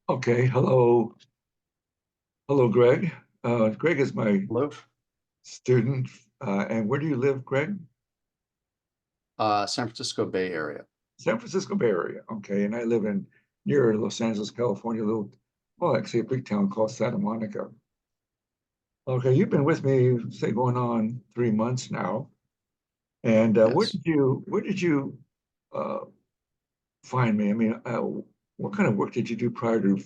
Okay, hello. Hello, Greg. Greg is my Hello. student. And where do you live, Greg? San Francisco Bay Area. San Francisco Bay Area. Okay, and I live in near Los Angeles, California, a little, well, actually a big town called Santa Monica. Okay, you've been with me, say, going on 3 months now. And where Yes. did you uh, find me? I mean, what kind of work did you do prior to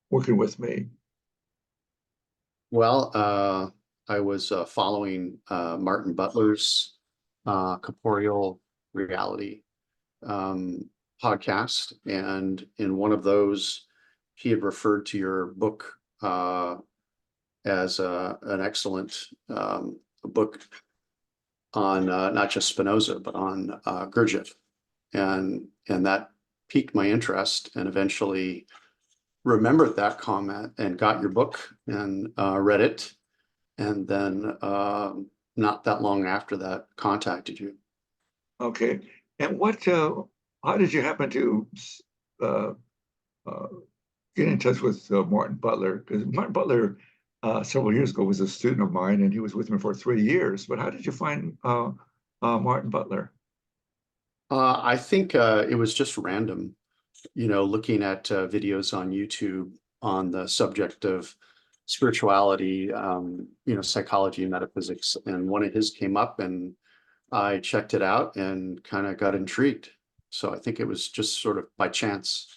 working with me? Well, I was following Martin Butler's Corporeal Reality um, podcast, and in one of those, he had referred to your book as an excellent book on not just Spinoza but on Gurdjieff, and that piqued my interest, and eventually remembered that comment and got your book and read it, and then not that long after that contacted you. Okay, and how did you happen to uh, uh, get in touch with Martin Butler? Because Martin Butler several years ago was a student of mine, and he was with me for 3 years. But how did you find Martin Butler? I think it was just random, looking at videos on YouTube on the subject of spirituality, psychology and metaphysics, and one of his came up, and I checked it out and kind of got intrigued. So I think it was just sort of by chance.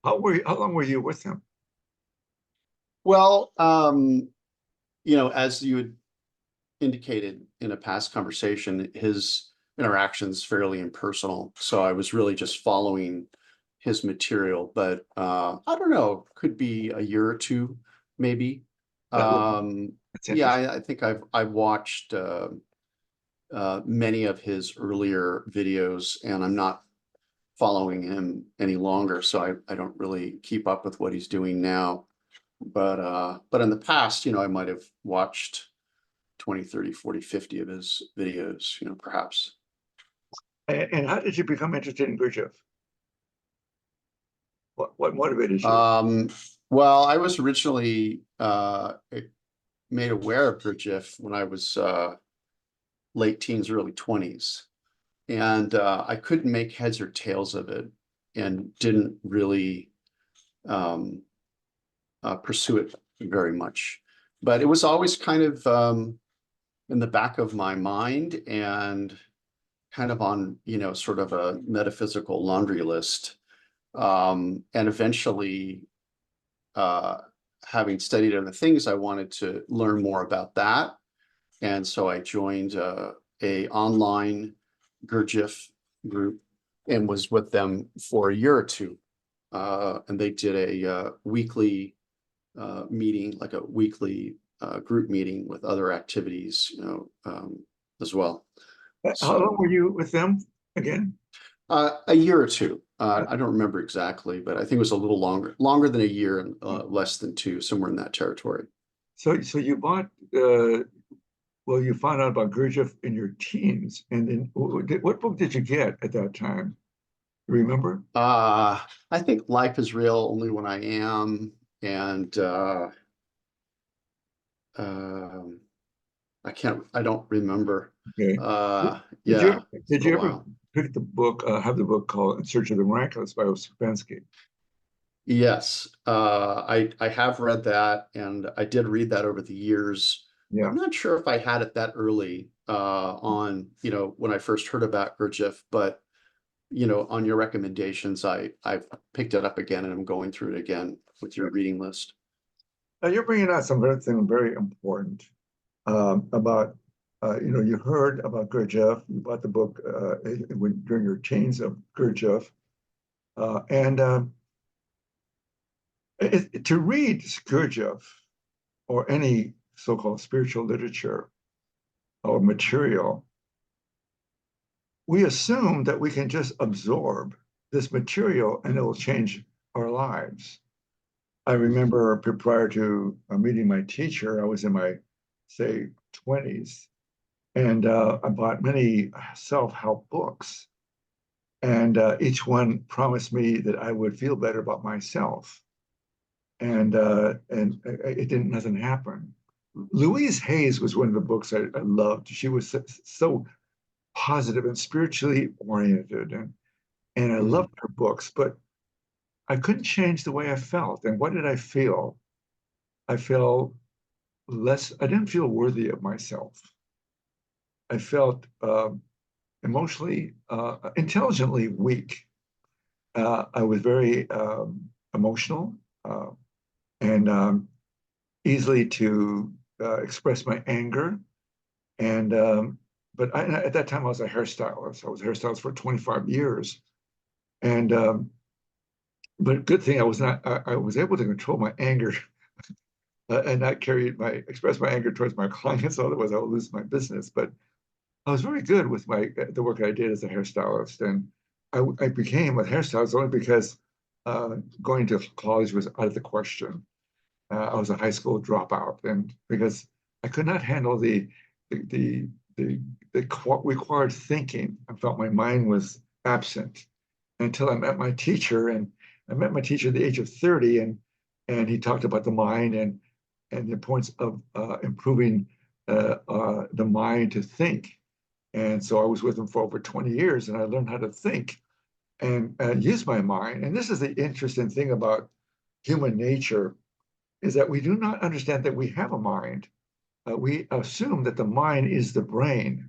How long were you with him? Well, as you had indicated in a past conversation, his interactions fairly impersonal. So I was really just following his material, but I don't know, could be a year or two, maybe. That was That's Yeah, interesting. I think I've watched many of his earlier videos, and I'm not following him any longer, so I don't really keep up with what he's doing now. But in the past, I might have watched 20, 30, 40, 50 of his videos, perhaps. And how did you become interested in Gurdjieff? What motivated you? Um, well, I was originally made aware of Gurdjieff when I was late teens, early 20s. And I couldn't make heads or tails of it, and didn't really um, pursue it very much. But it was always kind of in the back of my mind, and kind of on, sort of a metaphysical laundry list. And eventually, uh, having studied other things, I wanted to learn more about that. And so I joined a online Gurdjieff group and was with them for a year or two. And they did a weekly meeting, like a weekly group meeting with other activities, as well. How long So were you with them again? a year or two. I don't remember exactly, but I think it was a little longer than a year, and less than two, somewhere in that territory. So you bought well, you found out about Gurdjieff in your teens, and then what book did you get at that time? Remember? I think life is real only when I am, and um, I don't remember. Okay. Did you Yeah, it's did been a you ever while. pick the book? Have the book called "In Search of the Miraculous" by Uspensky? Yes, I have read that, and I did read that over the years. I'm Yeah. not sure if I had it that early on, when I first heard about Gurdjieff, but on your recommendations, I've picked it up again, and I'm going through it again with your reading list. Now you're bringing out something very important about you heard about Gurdjieff. You bought the book during your teens of Gurdjieff, and to read Gurdjieff or any so-called spiritual literature or material, we assume that we can just absorb this material and it will change our lives. I remember prior to meeting my teacher, I was in my, say, 20s, and I bought many self-help books. And each one promised me that I would feel better about myself. And it didn't, nothing happened. Louise Hayes was one of the books I loved. She was so positive and spiritually oriented, and I Mm. loved her books, but I couldn't change the way I felt. And what did I feel? I felt less, I didn't feel worthy of myself. I felt emotionally, intelligently weak. I was very emotional uh, and easily to express my anger. And but at that time I was a hairstylist. I was a hairstylist for 25 years, and but good thing I was not. I was able to control my anger and not express my anger towards my clients. Otherwise, I would lose my business. But I was very good with the work I did as a hairstylist, and I became a hairstylist only because going to college was out of the question. I was a high school dropout, and because I could not handle the the, the required thinking, I felt my mind was absent until I met my teacher, and I met my teacher at the age of 30, and he talked about the mind and the importance of improving the mind to think. And so I was with him for over 20 years, and I learned how to think and use my mind. And this is the interesting thing about human nature is that we do not understand that we have a mind. We assume that the mind is the brain,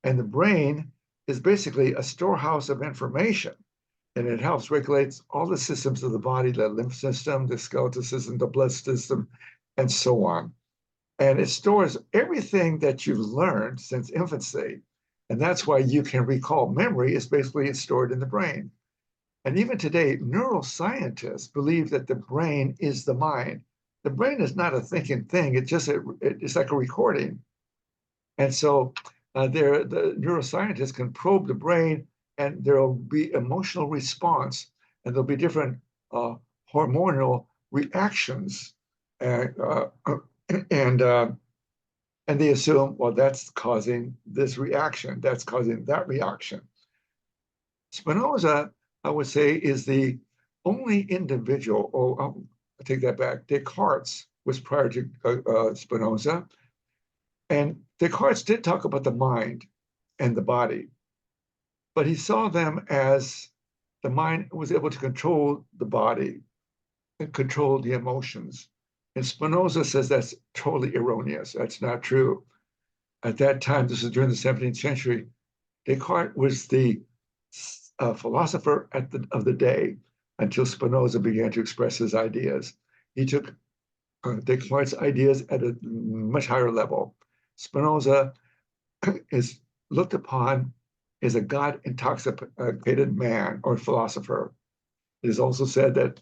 and the brain is basically a storehouse of information, and it helps regulates all the systems of the body, the lymph system, the skeletal system, the blood system, and so on. And it stores everything that you've learned since infancy. And that's why you can recall. Memory is basically it's stored in the brain. And even today, neuroscientists believe that the brain is the mind. The brain is not a thinking thing. It's like a recording. And so the neuroscientists can probe the brain, and there will be emotional response, and there'll be different hormonal reactions. And, uh, and, uh, and they assume, well, that's causing this reaction, that's causing that reaction. Spinoza, I would say, is the only individual, or I'll take that back. Descartes was prior to Spinoza, and Descartes did talk about the mind and the body, but he saw them as the mind was able to control the body and control the emotions. And Spinoza says that's totally erroneous. That's not true. At that time, this is during the 17th century, Descartes was the philosopher of the day until Spinoza began to express his ideas. He took Descartes' ideas at a much higher level. Spinoza is looked upon as a God intoxicated man or philosopher. It is also said that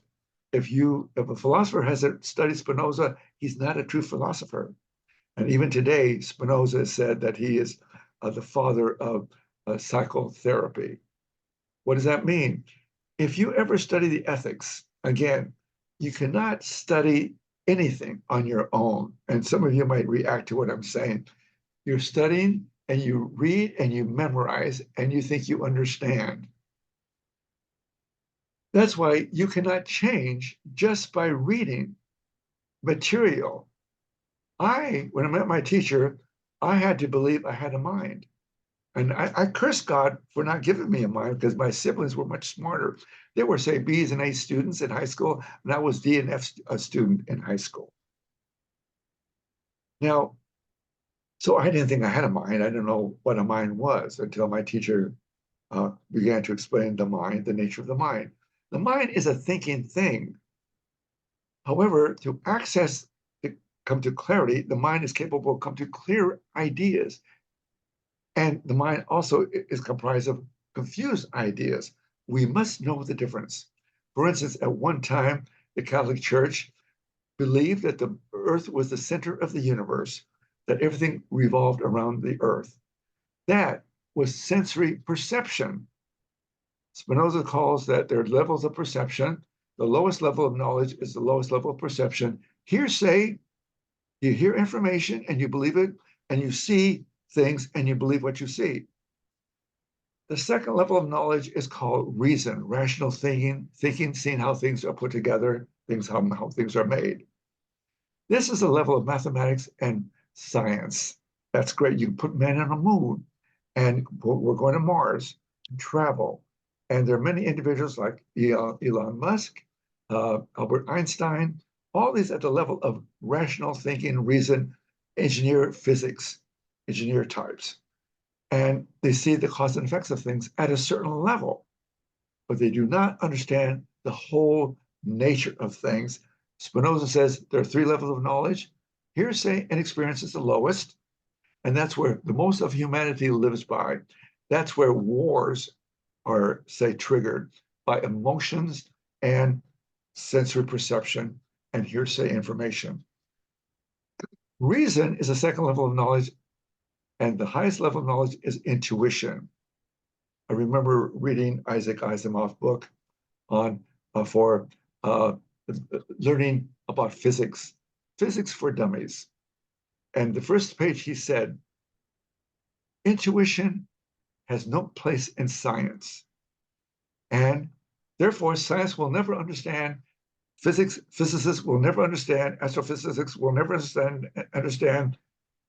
if a philosopher hasn't studied Spinoza, he's not a true philosopher. And even today, Spinoza has said that he is the father of psychotherapy. What does that mean? If you ever study the ethics, again, you cannot study anything on your own. And some of you might react to what I'm saying. You're studying and you read and you memorize and you think you understand. That's why you cannot change just by reading material. When I met my teacher, I had to believe I had a mind. And I cursed God for not giving me a mind because my siblings were much smarter. They were, say, B's and A students in high school, and I was D and F student in high school. Now, so I didn't think I had a mind. I didn't know what a mind was until my teacher began to explain the mind, the nature of the mind. The mind is a thinking thing. However, to come to clarity, the mind is capable of come to clear ideas. And the mind also is comprised of confused ideas. We must know the difference. For instance, at one time, the Catholic Church believed that the earth was the center of the universe, that everything revolved around the earth. That was sensory perception. Spinoza calls that there are levels of perception. The lowest level of knowledge is the lowest level of perception. Hearsay, you hear information and you believe it, and you see things and you believe what you see. The second level of knowledge is called reason, rational thinking, seeing how things are put together, how things are made. This is a level of mathematics and science. That's great. You can put men on the moon, and we're going to Mars and travel. And there are many individuals like Elon Musk, Albert Einstein, all these at the level of rational thinking, reason, engineer physics, engineer types. And they see the cause and effects of things at a certain level, but they do not understand the whole nature of things. Spinoza says there are three levels of knowledge. Hearsay and experience is the lowest, and that's where the most of humanity lives by. That's where wars are, say, triggered by emotions and sensory perception and hearsay information. Reason is a second level of knowledge, and the highest level of knowledge is intuition. I remember reading Isaac Asimov's book on for learning about physics, physics for dummies. And the first page he said, intuition has no place in science. And therefore, science will never understand physics, physicists will never understand, astrophysics will never understand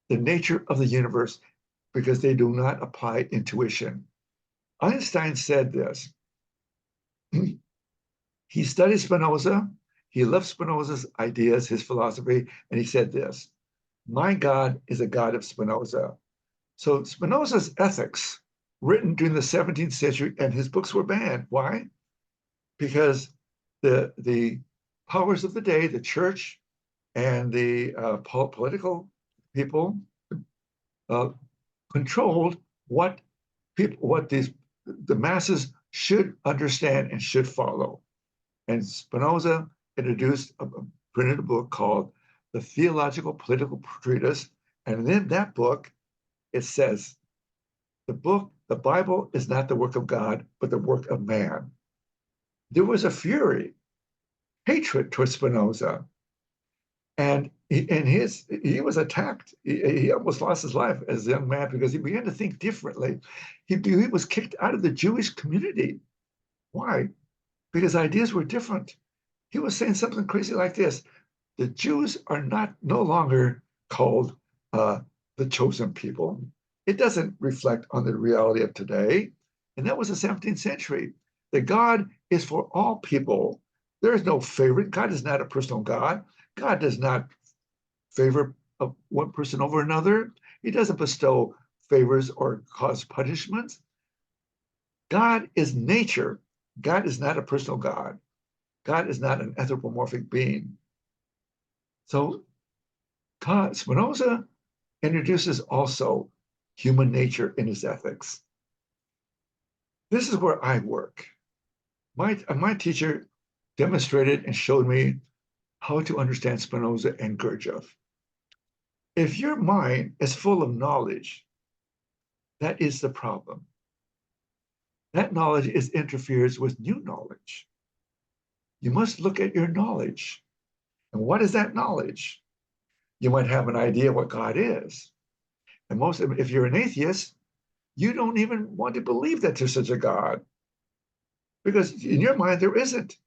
the nature of the universe because they do not apply intuition. Einstein said this. He studied Spinoza, he loved Spinoza's ideas, his philosophy, and he said this, my God is a God of Spinoza. So Spinoza's ethics, written during the 17th century, and his books were banned. Why? Because the powers of the day, the church and the political people, controlled what the masses should understand and should follow. And Spinoza introduced printed a book called The Theological Political Treatise. And in that book, it says, the Bible is not the work of God, but the work of man. There was a fury, hatred towards Spinoza. And he was attacked. He almost lost his life as a young man because he began to think differently. He was kicked out of the Jewish community. Why? Because ideas were different. He was saying something crazy like this. The Jews are no longer called the chosen people. It doesn't reflect on the reality of today. And that was the 17th century. That God is for all people. There is no favorite. God is not a personal God. God does not favor one person over another. He doesn't bestow favors or cause punishments. God is nature. God is not a personal God. God is not an anthropomorphic being. So Spinoza introduces also human nature in his ethics. This is where I work. My teacher demonstrated and showed me how to understand Spinoza and Gurdjieff. If your mind is full of knowledge, that is the problem. That knowledge interferes with new knowledge. You must look at your knowledge. And what is that knowledge? You might have an idea what God is. And if you're an atheist, you don't even want to believe that there's such a God. Because in your mind, there isn't.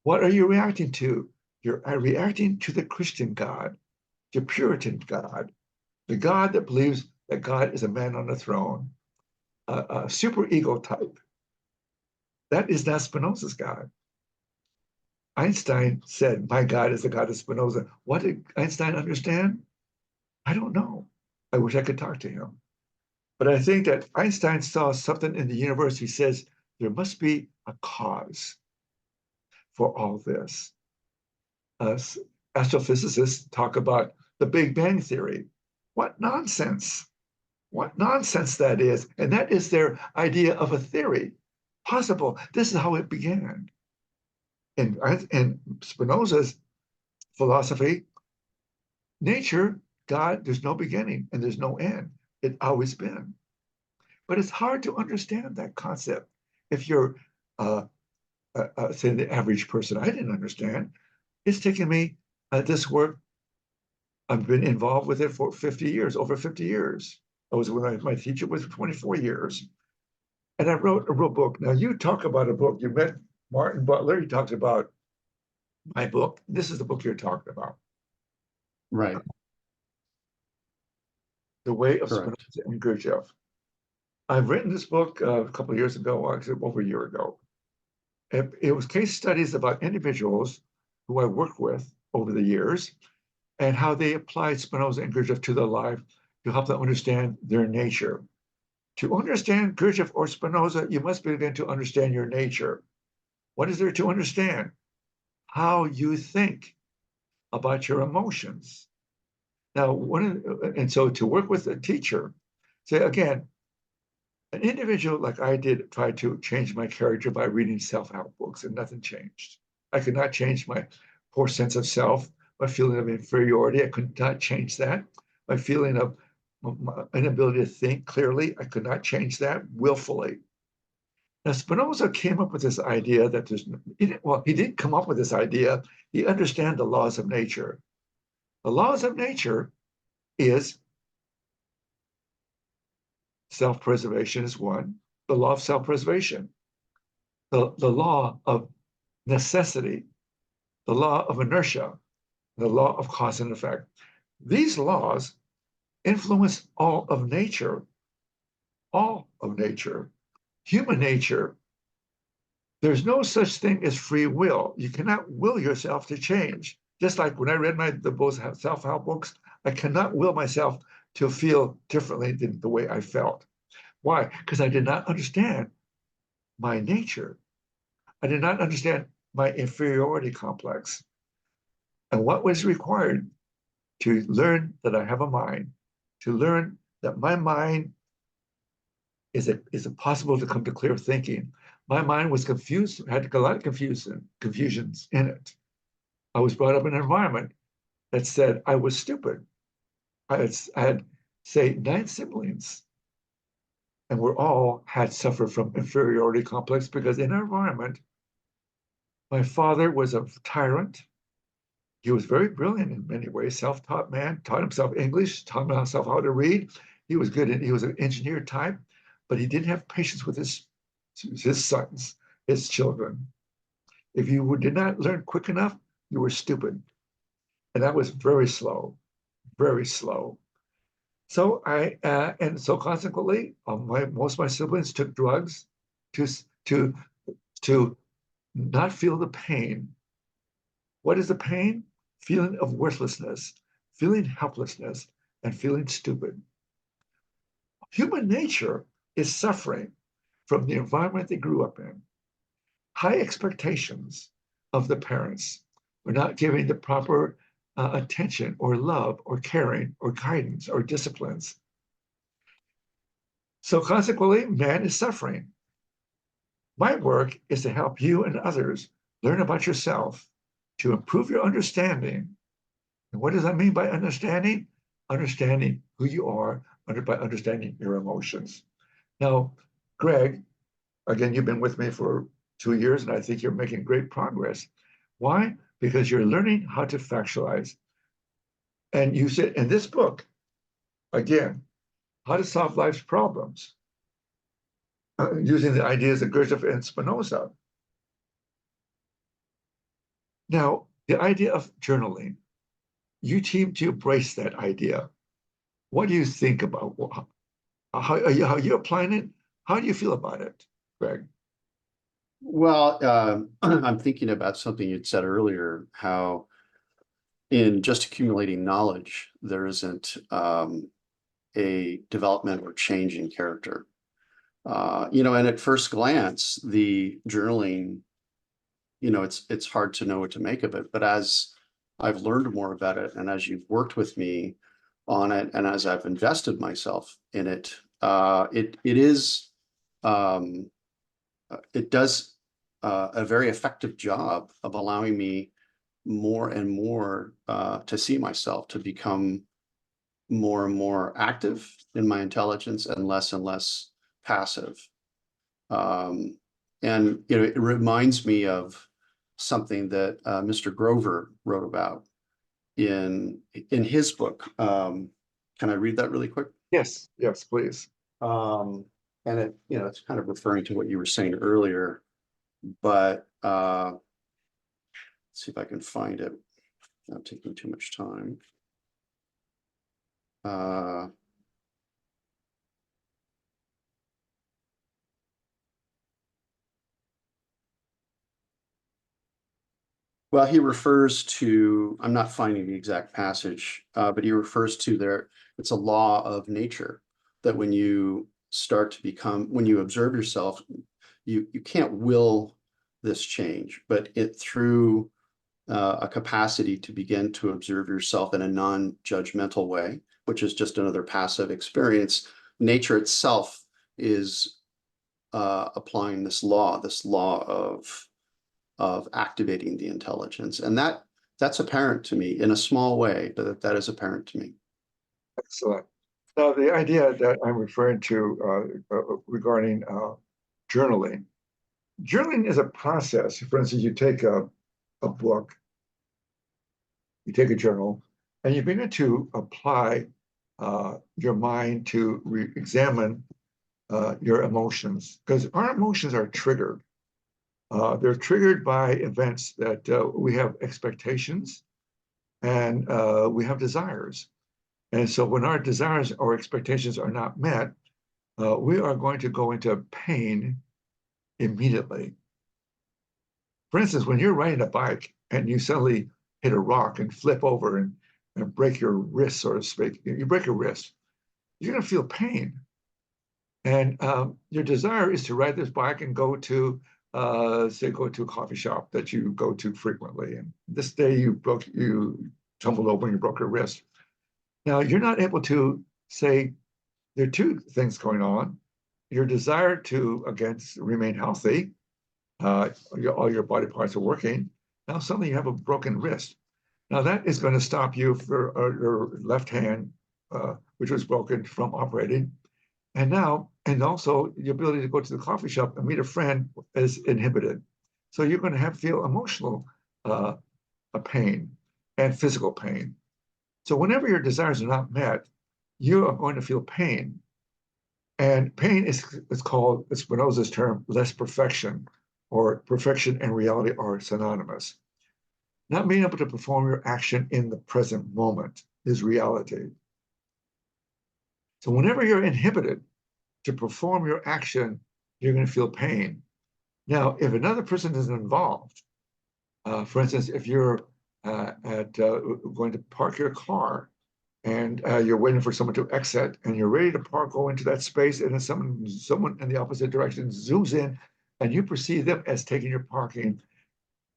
What are you reacting to? You're reacting to the Christian God, the Puritan God, the God that believes that God is a man on a throne, a super ego type. That is not Spinoza's God. Einstein said, my God is the God of Spinoza. What did Einstein understand? I don't know. I wish I could talk to him. But I think that Einstein saw something in the universe. He says, there must be a cause for all this. Astrophysicists talk about the Big Bang Theory. What nonsense. What nonsense that is. And that is their idea of a theory. Possible. This is how it began. In Spinoza's philosophy, nature, God, there's no beginning and there's no end. It's always been. But it's hard to understand that concept if you're, say, the average person. I didn't understand. It's taken me this work. I've been involved with it for 50 years, over 50 years. I was when my teacher was 24 years. And I wrote a real book. Now you talk about a book. You met Martin Butler. He talks about my book. This is the book you're talking about, Right. The Way of Correct. Spinoza and Gurdjieff. I've written this book a couple of years ago, actually over a year ago. It was case studies about individuals who I worked with over the years and how they applied Spinoza and Gurdjieff to their life to help them understand their nature. To understand Gurdjieff or Spinoza, you must begin to understand your nature. What is there to understand? How you think about your emotions. Now, and so to work with a teacher, say again, an individual like I did tried to change my character by reading self-help books, and nothing changed. I could not change my poor sense of self, my feeling of inferiority. I could not change that. My feeling of my inability to think clearly, I could not change that willfully. Now, Spinoza came up with this idea that he didn't come up with this idea. He understands the laws of nature. The laws of nature is self-preservation is one, the law of self-preservation, the law of necessity, the law of inertia, the law of cause and effect. These laws influence all of nature, all of nature. Human nature, there's no such thing as free will. You cannot will yourself to change. Just like when I read the self-help books, I cannot will myself to feel differently than the way I felt. Why? Because I did not understand my nature. I did not understand my inferiority complex and what was required to learn that I have a mind, to learn that my mind is it possible to come to clear thinking. My mind was confused, had a lot of confusions in it. I was brought up in an environment that said I was stupid. I had, say, 9 siblings, and we all had suffered from inferiority complex because in our environment, my father was a tyrant. He was very brilliant in many ways, self-taught man, taught himself English, taught himself how to read. He was good, he was an engineer type, but he didn't have patience with his sons, his children. If you did not learn quick enough, you were stupid. And that was very slow, very slow. And so consequently, most of my siblings took drugs to, to, to not feel the pain. What is the pain? Feeling of worthlessness, feeling helplessness, and feeling stupid. Human nature is suffering from the environment they grew up in. High expectations of the parents. We're not giving the proper attention or love or caring or guidance or disciplines. So consequently, man is suffering. My work is to help you and others learn about yourself, to improve your understanding. And what does that mean by understanding? Understanding who you are by understanding your emotions. Now, Greg, again, you've been with me for 2 years, and I think you're making great progress. Why? Because you're learning how to factualize. And you said in this book, again, how to solve life's problems using the ideas of Gurdjieff and Spinoza. Now, the idea of journaling, you seem to embrace that idea. What do you think about how you applying it? How do you feel about it, Greg? Well, I'm thinking about something you'd said earlier, how in just accumulating knowledge, there isn't a development or change in character. And at first glance, the journaling, it's hard to know what to make of it. But as I've learned more about it, and as you've worked with me on it, and as I've invested myself in it, it does a very effective job of allowing me more and more to see myself, to become more and more active in my intelligence and less passive. And it reminds me of something that Mr. Grover wrote about in his book. Can I read that really quick? Yes, yes, please. Um, And it's kind of referring to what you were saying earlier, but let's see if I can find it. Not taking too much time. Well, he refers to, I'm not finding the exact passage, but he refers to it's a law of nature that when you when you observe yourself, you can't will this change, but through a capacity to begin to observe yourself in a non-judgmental way, which is just another passive experience. Nature itself is applying this law of activating the intelligence. And that's apparent to me in a small way, but that is apparent to me. Excellent. Now, the idea that I'm referring to regarding journaling. Journaling is a process. For instance, you take a book, you take a journal, and you begin to apply your mind to examine your emotions, because our emotions are triggered. They're triggered by events that we have expectations and we have desires. And so when our desires or expectations are not met, we are going to go into pain immediately. For instance, when you're riding a bike and you suddenly hit a rock and flip over and break your wrist, so to speak, you break your wrist, you're going to feel pain. And your desire is to ride this bike and go to, say, go to a coffee shop that you go to frequently. And this day you tumbled over and you broke your wrist. Now, you're not able to say, there are two things going on. Your desire to, again, remain healthy, all your body parts are working. Now, suddenly you have a broken wrist. Now, that is going to stop you for your left hand, which was broken, from operating. And also the ability to go to the coffee shop and meet a friend is inhibited. So you're going to feel emotional pain and physical pain. So whenever your desires are not met, you are going to feel pain. And pain is called, Spinoza's term, less perfection, or perfection and reality are synonymous. Not being able to perform your action in the present moment is reality. So whenever you're inhibited to perform your action, you're going to feel pain. Now, if another person is involved, for instance, if you're going to park your car and you're waiting for someone to exit and you're ready to go into that space, and then someone in the opposite direction zooms in and you perceive them as taking your parking,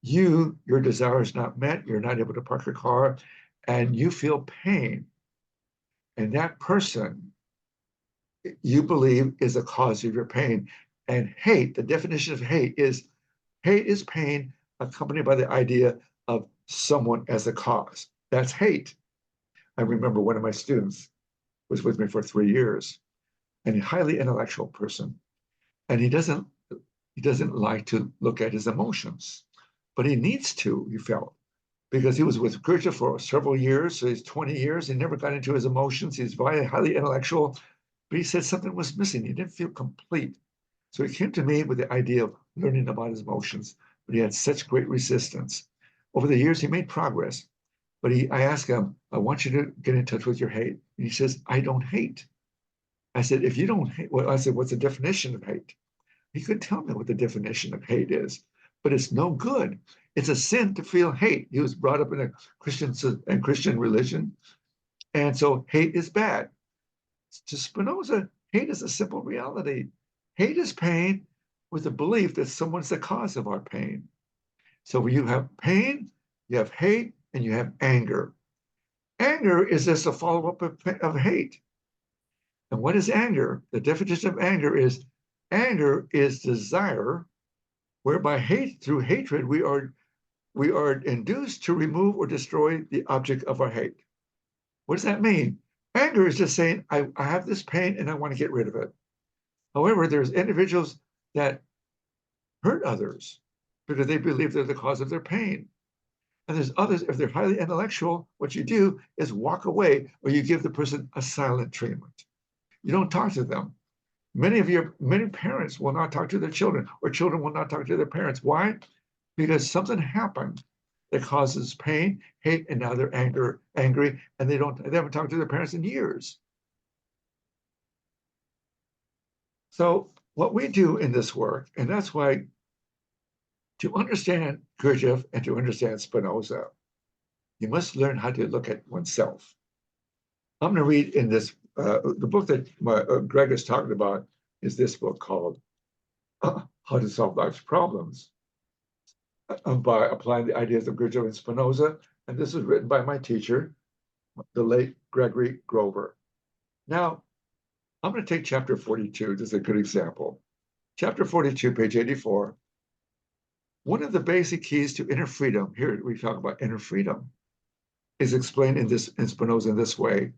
your desire is not met, you're not able to park your car, and you feel pain. And that person, you believe, is the cause of your pain. And hate, the definition of hate is pain accompanied by the idea of someone as a cause. That's hate. I remember one of my students was with me for 3 years, and a highly intellectual person. And he doesn't like to look at his emotions, but he needs to, he felt, because he was with Gurdjieff for several years. So he's 20 years. He never got into his emotions. He's very highly intellectual, but he said something was missing. He didn't feel complete. So he came to me with the idea of learning about his emotions, but he had such great resistance. Over the years, he made progress, but I asked him, I want you to get in touch with your hate. And he says, I don't hate. I said, if you don't hate, well, I said, what's the definition of hate? He could tell me what the definition of hate is, but it's no good. It's a sin to feel hate. He was brought up in a Christian religion, and so hate is bad. To Spinoza, hate is a simple reality. Hate is pain with the belief that someone's the cause of our pain. So when you have pain, you have hate, and you have anger. Anger is just a follow-up of hate. And what is anger? The definition of anger is desire, whereby through hatred we are induced to remove or destroy the object of our hate. What does that mean? Anger is just saying, I have this pain and I want to get rid of it. However, there's individuals that hurt others because they believe they're the cause of their pain. And there's others, if they're highly intellectual, what you do is walk away, or you give the person a silent treatment. You don't talk to them. Many parents will not talk to their children, or children will not talk to their parents. Why? Because something happened that causes pain, hate, and now they're angry, and they haven't talked to their parents in years. So what we do in this work, and that's why to understand Gurdjieff and to understand Spinoza, you must learn how to look at oneself. I'm going to read in this, the book that Greg is talking about is this book called How to Solve Life's Problems, by applying the ideas of Gurdjieff and Spinoza. And this was written by my teacher, the late Gregory Grover. Now, I'm going to take chapter 42. This is a good example. Chapter 42, page 84. One of the basic keys to inner freedom, here we talk about inner freedom, is explained in Spinoza in this way.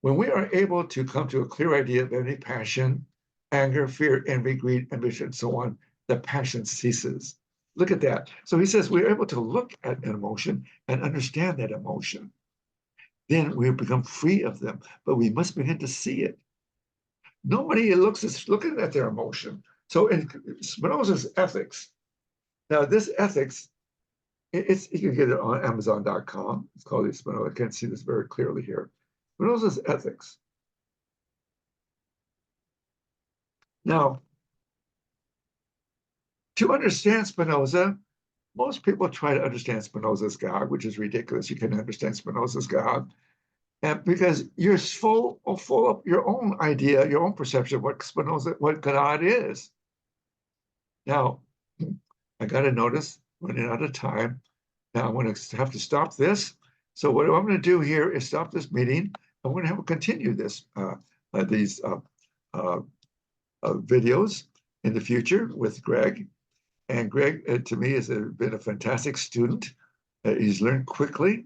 When we are able to come to a clear idea of any passion, anger, fear, envy, greed, ambition, and so on, the passion ceases. Look at that. So he says we're able to look at an emotion and understand that emotion. Then we become free of them, but we must begin to see it. Nobody is looking at their emotion. So in Spinoza's ethics, now this ethics, you can get it on Amazon.com. It's called the Spinoza. I can't see this very clearly here. Spinoza's ethics. Now, to understand Spinoza, most people try to understand Spinoza's God, which is ridiculous. You can understand Spinoza's God, and because you're full of your own idea, your own perception of what God is. Now, I got to notice running out of time. Now I'm going to have to stop this. So what I'm going to do here is stop this meeting. I'm going to have to continue these videos in the future with Greg. And Greg, to me, has been a fantastic student. He's learned quickly.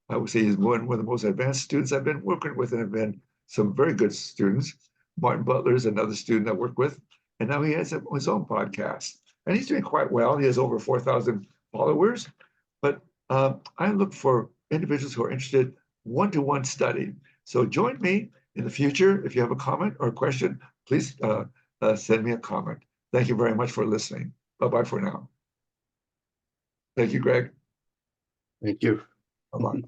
I would say he's one of the most advanced students I've been working with, and have been some very good students. Martin Butler is another student I work with, and now he has his own podcast. And he's doing quite well. He has over 4,000 followers. But I look for individuals who are interested one-to-one study. So join me in the future. If you have a comment or a question, please send me a comment. Thank you very much for listening. Bye-bye for now. Thank you, Greg. Thank you. Bye-bye.